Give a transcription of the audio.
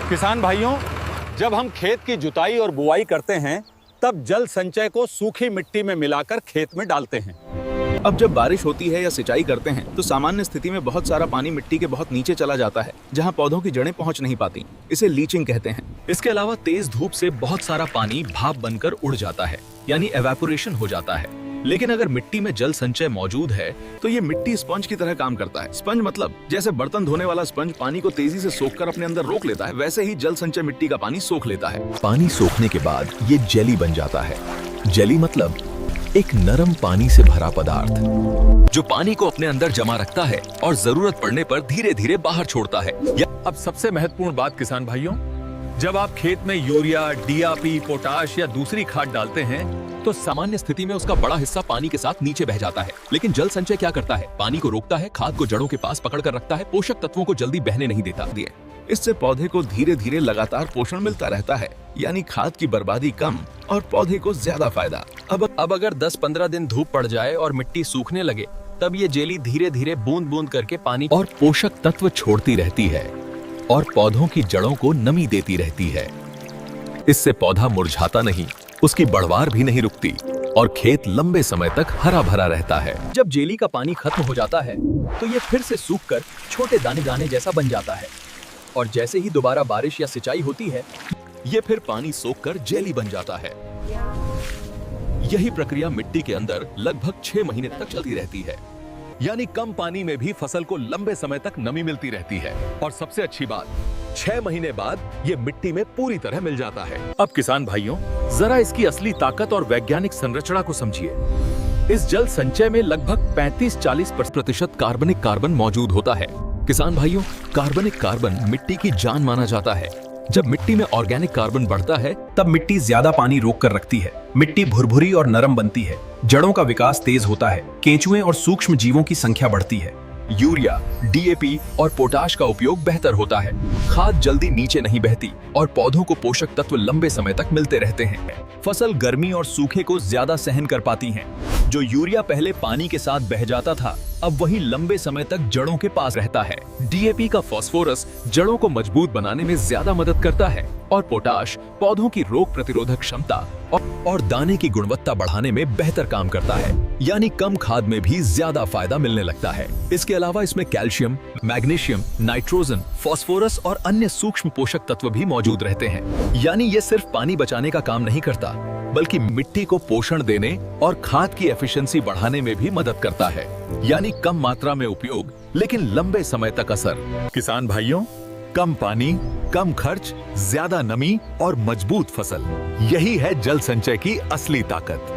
किसान भाइयों, जब हम खेत की जुताई और बुआई करते हैं तब जल संचय को सूखी मिट्टी में मिलाकर खेत में डालते हैं। अब जब बारिश होती है या सिंचाई करते हैं तो सामान्य स्थिति में बहुत सारा पानी मिट्टी के बहुत नीचे चला जाता है, जहां पौधों की जड़ें पहुंच नहीं पाती। इसे लीचिंग कहते हैं। इसके अलावा तेज धूप से बहुत सारा पानी भाप बनकर उड़ जाता है, यानी एवेपोरेशन हो जाता है। लेकिन अगर मिट्टी में जल संचय मौजूद है तो ये मिट्टी स्पंज की तरह काम करता है। स्पंज मतलब जैसे बर्तन धोने वाला स्पंज पानी को तेजी से सोखकर अपने अंदर रोक लेता है, वैसे ही जल संचय मिट्टी का पानी सोख लेता है। पानी सोखने के बाद ये जेली बन जाता है। जेली मतलब एक नरम पानी से भरा पदार्थ जो पानी को अपने अंदर जमा रखता है और जरूरत पड़ने पर धीरे धीरे बाहर छोड़ता है। अब सबसे महत्वपूर्ण बात किसान भाइयों, जब आप खेत में यूरिया, डीएपी, पोटाश या दूसरी खाद डालते हैं तो सामान्य स्थिति में उसका बड़ा हिस्सा पानी के साथ नीचे बह जाता है। लेकिन जल संचय क्या करता है? पानी को रोकता है, खाद को जड़ों के पास पकड़ कर रखता है, पोषक तत्वों को जल्दी बहने नहीं देता। इससे पौधे को धीरे धीरे लगातार पोषण मिलता रहता है, यानी खाद की बर्बादी कम और पौधे को ज्यादा फायदा। अब अगर 10-15 दिन धूप पड़ जाए और मिट्टी सूखने लगे, तब ये जेली धीरे धीरे बूंद बूंद करके पानी और पोषक तत्व छोड़ती रहती है और पौधों की जड़ों को नमी देती रहती है। इससे पौधा मुरझाता नहीं, उसकी बढ़वार भी नहीं रुकती और खेत लंबे समय तक हरा भरा रहता है। जब जेली का पानी खत्म हो जाता है तो ये फिर से सूखकर छोटे दाने दाने जैसा बन जाता है, और जैसे ही दोबारा बारिश या सिंचाई होती है ये फिर पानी सोखकर जेली बन जाता है। यही प्रक्रिया मिट्टी के अंदर लगभग 6 महीने तक चलती रहती है, यानी कम पानी में भी फसल को लंबे समय तक नमी मिलती रहती है। और सबसे अच्छी बात, 6 महीने बाद ये मिट्टी में पूरी तरह मिल जाता है। अब किसान भाइयों, जरा इसकी असली ताकत और वैज्ञानिक संरचना को समझिए। इस जल संचय में लगभग 35-40% कार्बनिक कार्बन मौजूद होता है। किसान भाइयों, कार्बनिक कार्बन मिट्टी की जान माना जाता है। जब मिट्टी में ऑर्गेनिक कार्बन बढ़ता है तब मिट्टी ज्यादा पानी रोक कर रखती है, मिट्टी भुरभुरी और नरम बनती है, जड़ों का विकास तेज होता है, केंचुए और सूक्ष्म जीवों की संख्या बढ़ती है। यूरिया, डीएपी और पोटाश का उपयोग बेहतर होता है। खाद जल्दी नीचे नहीं बहती और पौधों को पोषक तत्व लंबे समय तक मिलते रहते हैं। फसल गर्मी और सूखे को ज्यादा सहन कर पाती हैं। जो यूरिया पहले पानी के साथ बह जाता था, अब वही लंबे समय तक जड़ों के पास रहता है। डीएपी का फास्फोरस जड़ों को मजबूत बनाने में ज्यादा मदद करता है और पोटाश पौधों की रोग प्रतिरोधक क्षमता और दाने की गुणवत्ता बढ़ाने में बेहतर काम करता है, यानी कम खाद में भी ज्यादा फायदा मिलने लगता है। इसके अलावा इसमें कैल्शियम, मैग्नीशियम, नाइट्रोजन, फास्फोरस और अन्य सूक्ष्म पोषक तत्व भी मौजूद रहते हैं। यानी ये सिर्फ पानी बचाने का काम नहीं करता, बल्कि मिट्टी को पोषण देने और खाद की एफिशिएंसी बढ़ाने में भी मदद करता है। यानी कम मात्रा में उपयोग लेकिन लंबे समय तक असर। किसान भाइयों, कम पानी, कम खर्च, ज्यादा नमी और मजबूत फसल, यही है जल संचय की असली ताकत।